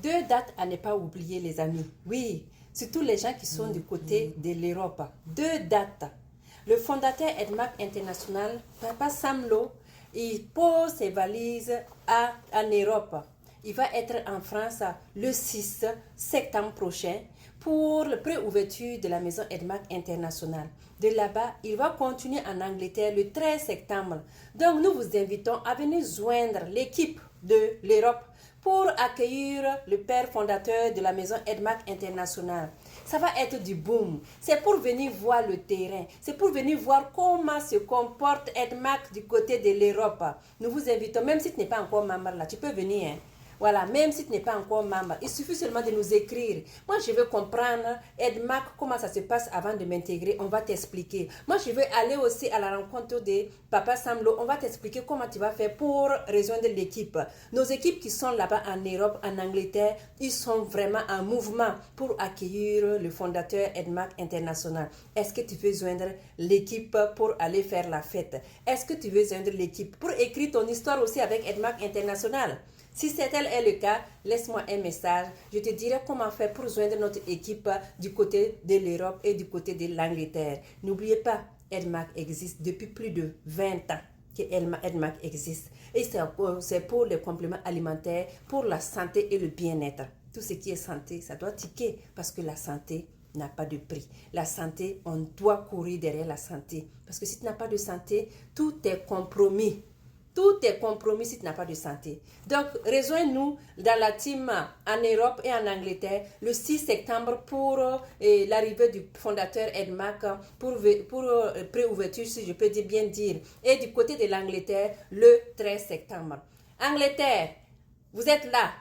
Deux dates à ne pas oublier, les amis. Oui, surtout les gens qui sont du côté de l'Europe. Deux dates. Le fondateur Edmark International, Papa Samlo, il pose ses valises en Europe. Il va être en France le 6 septembre prochain pour la préouverture de la maison Edmark International. De là-bas, il va continuer en Angleterre le 13 septembre. Donc, nous vous invitons à venir joindre l'équipe de l'Europe pour accueillir le père fondateur de la maison Edmark International. Ça va être du boom. C'est pour venir voir le terrain. C'est pour venir voir comment se comporte Edmark du côté de l'Europe. Nous vous invitons, même si tu n'es pas encore membre là, tu peux venir. Hein. Voilà, même si tu n'es pas encore membre, il suffit seulement de nous écrire. Moi, je veux comprendre, Edmark, comment ça se passe avant de m'intégrer. On va t'expliquer. Moi, je veux aller aussi à la rencontre de Papa Samlo. On va t'expliquer comment tu vas faire pour rejoindre l'équipe. Nos équipes qui sont là-bas en Europe, en Angleterre, ils sont vraiment en mouvement pour accueillir le fondateur Edmark International. Est-ce que tu veux joindre l'équipe pour aller faire la fête? Est-ce que tu veux joindre l'équipe pour écrire ton histoire aussi avec Edmark International? Si c'est tel est le cas, laisse-moi un message. Je te dirai comment faire pour joindre notre équipe du côté de l'Europe et du côté de l'Angleterre. N'oubliez pas, Edmark existe depuis plus de 20 ans que Edmark existe. Et c'est pour les compléments alimentaires, pour la santé et le bien-être. Tout ce qui est santé, ça doit tiquer parce que la santé n'a pas de prix. La santé, on doit courir derrière la santé. Parce que si tu n'as pas de santé, tout est compromis. Tout est compromis si tu n'as pas de santé. Donc, rejoins-nous dans la team en Europe et en Angleterre le 6 septembre pour l'arrivée du fondateur Edmark pour préouverture, si je peux bien dire. Et du côté de l'Angleterre, le 13 septembre. Angleterre, vous êtes là.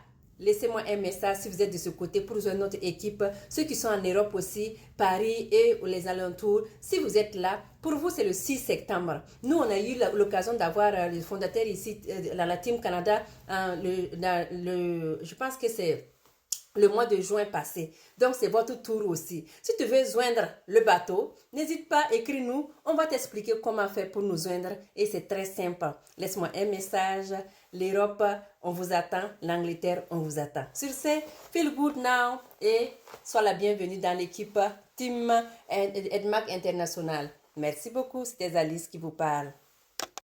Laissez-moi un message si vous êtes de ce côté pour rejoindre notre équipe. Ceux qui sont en Europe aussi, Paris et les alentours, si vous êtes là, pour vous c'est le 6 septembre. Nous, on a eu l'occasion d'avoir le fondateur ici, dans la Team Canada, je pense que c'est le mois de juin passé. Donc, c'est votre tour aussi. Si tu veux joindre le bateau, n'hésite pas, écris-nous. On va t'expliquer comment faire pour nous joindre. Et c'est très simple. Laisse-moi un message. L'Europe, on vous attend. L'Angleterre, on vous attend. Sur ce, feel good now et sois la bienvenue dans l'équipe Team Edmark International. Merci beaucoup. C'était Alice qui vous parle.